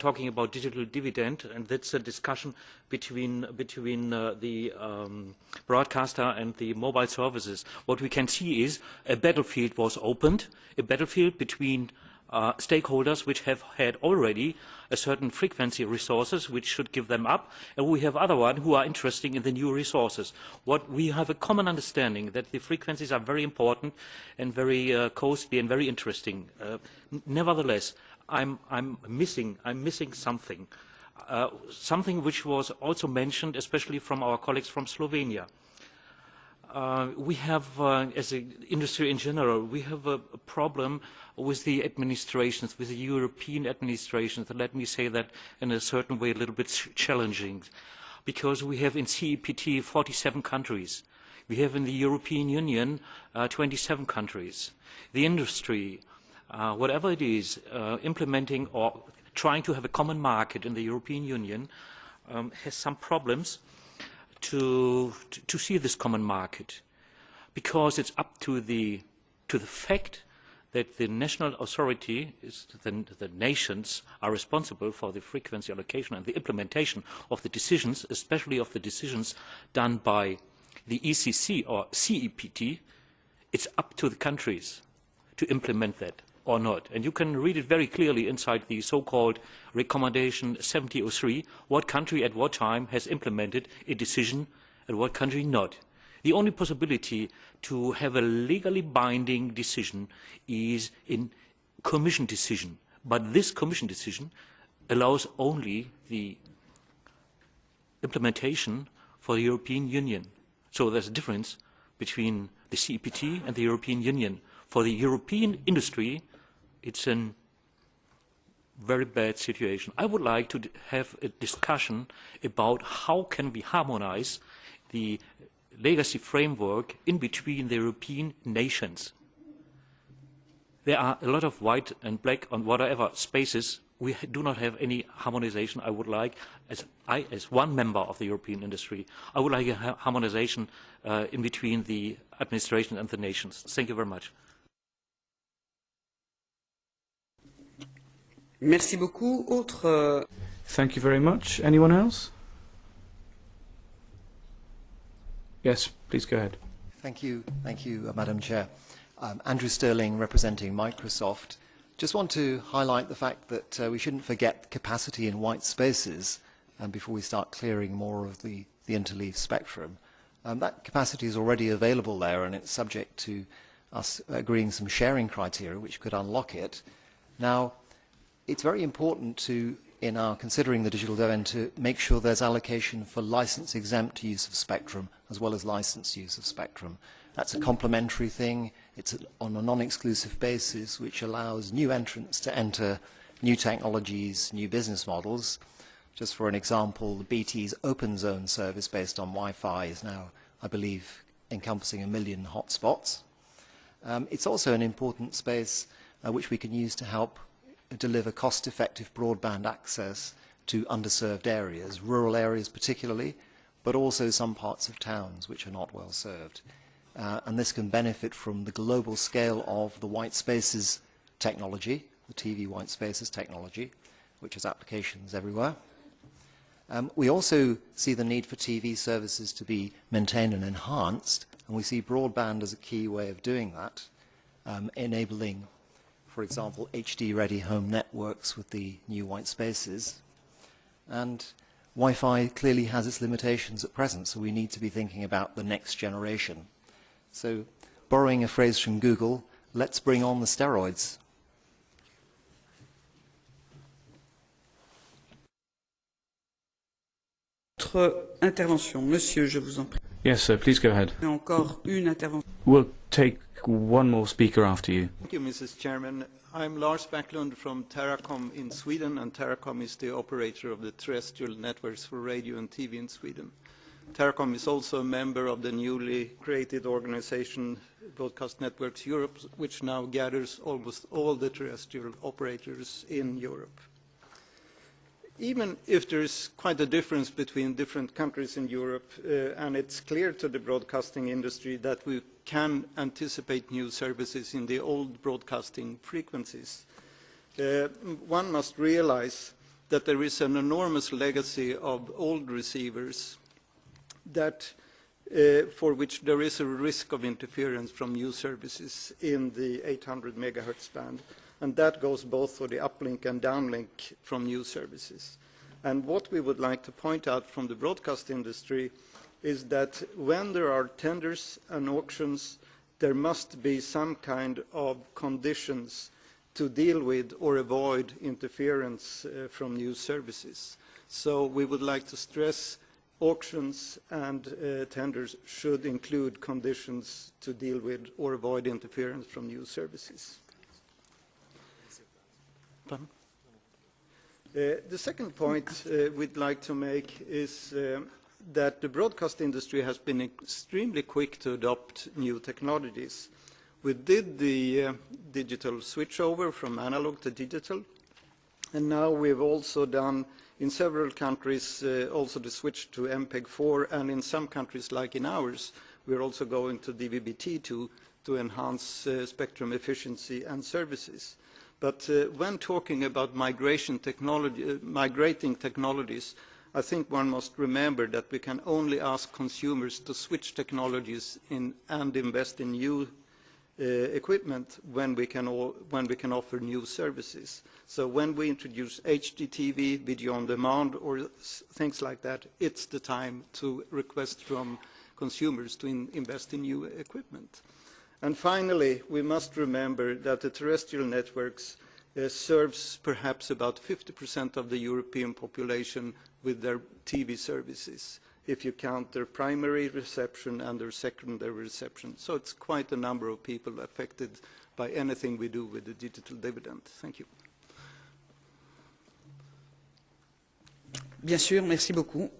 talking about digital dividend, and that's a discussion between the broadcaster and the mobile services. What we can see is a battlefield was opened, a battlefield between stakeholders which have had already a certain frequency resources which should give them up, and we have other ones who are interested in the new resources. What we have a common understanding that the frequencies are very important and very costly and very interesting. Nevertheless, I'm missing something, something which was also mentioned, especially from our colleagues from Slovenia. We have, as an industry in general, we have a problem with the administrations, with the European administrations. Let me say that in a certain way a little bit challenging, because we have in CEPT 47 countries. We have in the European Union 27 countries. The industry, whatever it is, implementing or trying to have a common market in the European Union has some problems to see this common market, because it's up to the fact that the national authority, the nations, are responsible for the frequency allocation and the implementation of the decisions, especially of the decisions done by the ECC or CEPT. It's up to the countries to implement that or not. And you can read it very clearly inside the so-called recommendation 7003, what country at what time has implemented a decision and what country not. The only possibility to have a legally binding decision is in Commission decision. But this Commission decision allows only the implementation for the European Union. So there's a difference between the CEPT and the European Union. For the European industry, it's a very bad situation. I would like to have a discussion about how can we harmonize the legacy framework in between the European nations. There are a lot of white and black on whatever spaces. We do not have any harmonization. I would like, as one member of the European industry, I would like a harmonization in between the administration and the nations. Thank you very much. Merci beaucoup. Autre... Thank you very much. Anyone else? Yes, please go ahead. Thank you, Madam Chair. Andrew Sterling, representing Microsoft. Just want to highlight the fact that we shouldn't forget capacity in white spaces before we start clearing more of the interleaf spectrum. That capacity is already available there, and it's subject to us agreeing some sharing criteria which could unlock it. Now, it's very important to, in our considering the digital dividend, to make sure there's allocation for license-exempt use of spectrum as well as license use of spectrum. That's a complementary thing. It's on a non-exclusive basis, which allows new entrants to enter new technologies, new business models. Just for an example, BT's Open Zone service based on Wi-Fi is now, I believe, encompassing 1 million hotspots. It's also an important space which we can use to help deliver cost-effective broadband access to underserved areas, rural areas particularly, but also some parts of towns which are not well served. And this can benefit from the global scale of the white spaces technology, the TV white spaces technology, which has applications everywhere. We also see the need for TV services to be maintained and enhanced, and we see broadband as a key way of doing that, enabling, for example, HD-ready home networks with the new white spaces. And Wi-Fi clearly has its limitations at present, so we need to be thinking about the next generation. So, borrowing a phrase from Google, let's bring on the steroids. Autre intervention. Monsieur, je vous en prie. Yes, sir, please go ahead. Encore une intervention. We'll take one more speaker after you. Thank you, Mrs. Chairman. I'm Lars Backlund from Teracom in Sweden, and Teracom is the operator of the terrestrial networks for radio and TV in Sweden. Teracom is also a member of the newly created organization Broadcast Networks Europe, which now gathers almost all the terrestrial operators in Europe. Even if there is quite a difference between different countries in Europe, and it's clear to the broadcasting industry that we can anticipate new services in the old broadcasting frequencies, one must realize that there is an enormous legacy of old receivers that for which there is a risk of interference from new services in the 800 megahertz band. And that goes both for the uplink and downlink from new services. And what we would like to point out from the broadcast industry is that when there are tenders and auctions, there must be some kind of conditions to deal with or avoid interference from new services. So we would like to stress auctions and tenders should include conditions to deal with or avoid interference from new services. The second point we'd like to make is that the broadcast industry has been extremely quick to adopt new technologies. We did the digital switchover from analog to digital, and now we've also done in several countries also the switch to MPEG-4, and in some countries like in ours, we're also going to DVB-T2 to enhance spectrum efficiency and services. But when talking about migrating technologies, I think one must remember that we can only ask consumers to switch technologies and invest in new equipment when we can offer new services. So when we introduce HDTV, video on demand, or things like that, it's the time to request from consumers to invest in new equipment. And finally, we must remember that the terrestrial networks serves perhaps about 50% of the European population with their TV services, if you count their primary reception and their secondary reception. So it's quite a number of people affected by anything we do with the digital dividend. Thank you. Bien sûr, merci beaucoup.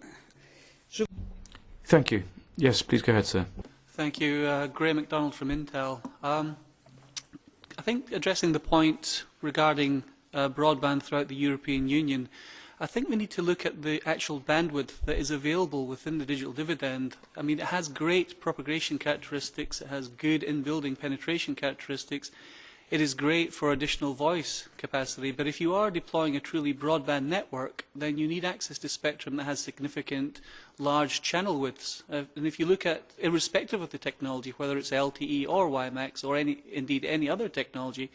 Thank you. Yes, please go ahead, sir. Thank you. Graham MacDonald from Intel. I think addressing the point regarding broadband throughout the European Union, I think we need to look at the actual bandwidth that is available within the digital dividend. I mean, it has great propagation characteristics, it has good in-building penetration characteristics, it is great for additional voice capacity, but if you are deploying a truly broadband network, then you need access to spectrum that has significant large channel widths. And if you look at, irrespective of the technology, whether it's LTE or WiMAX or indeed any other technology,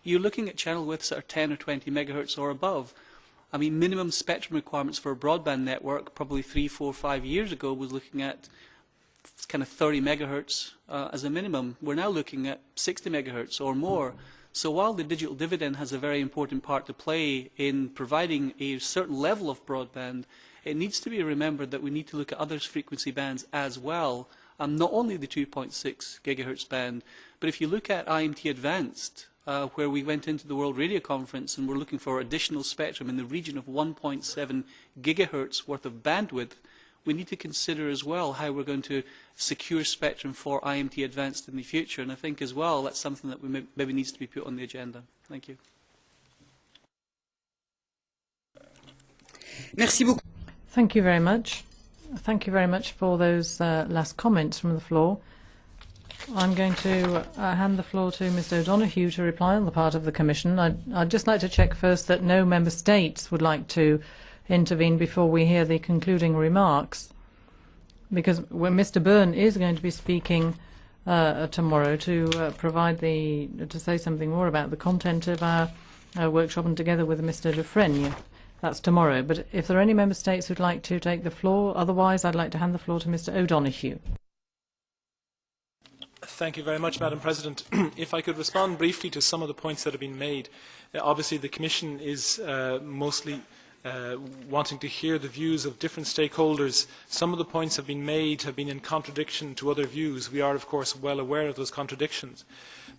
you're looking at channel widths that are 10 or 20 megahertz or above. I mean, minimum spectrum requirements for a broadband network probably 3, 4, 5 years ago was looking at kind of 30 megahertz as a minimum. We're now looking at 60 megahertz or more. So while the digital dividend has a very important part to play in providing a certain level of broadband, it needs to be remembered that we need to look at other frequency bands as well, not only the 2.6 gigahertz band, but if you look at IMT Advanced, where we went into the World Radio Conference and we're looking for additional spectrum in the region of 1.7 gigahertz worth of bandwidth, we need to consider as well how we're going to secure spectrum for IMT Advanced in the future. And I think as well that's something that maybe needs to be put on the agenda. Thank you. Merci beaucoup. Thank you very much. Thank you very much for those last comments from the floor. I'm going to hand the floor to Mr. O'Donoghue to reply on the part of the Commission. I'd just like to check first that no Member States would like to intervene before we hear the concluding remarks, because when Mr. Byrne is going to be speaking tomorrow to to say something more about the content of our workshop, and together with Mr. Dufresne. That's tomorrow. But if there are any Member States who'd like to take the floor, otherwise I'd like to hand the floor to Mr. O'Donoghue. Thank you very much, Madam President. If I could respond briefly to some of the points that have been made. Obviously, the Commission is mostly wanting to hear the views of different stakeholders. Some of the points have been made have been in contradiction to other views. We are, of course, well aware of those contradictions.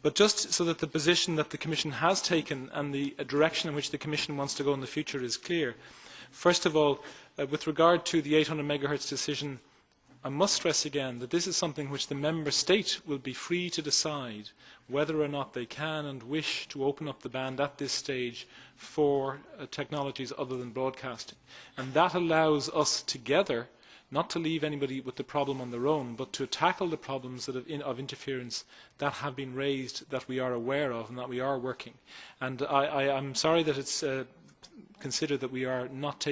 But just so that the position that the Commission has taken and the direction in which the Commission wants to go in the future is clear. First of all, with regard to the 800 megahertz decision, I must stress again that this is something which the Member State will be free to decide whether or not they can and wish to open up the band at this stage for technologies other than broadcasting. And that allows us together not to leave anybody with the problem on their own, but to tackle the problems that of interference that have been raised, that we are aware of and that we are working. And I'm sorry that it's consider that we are not taking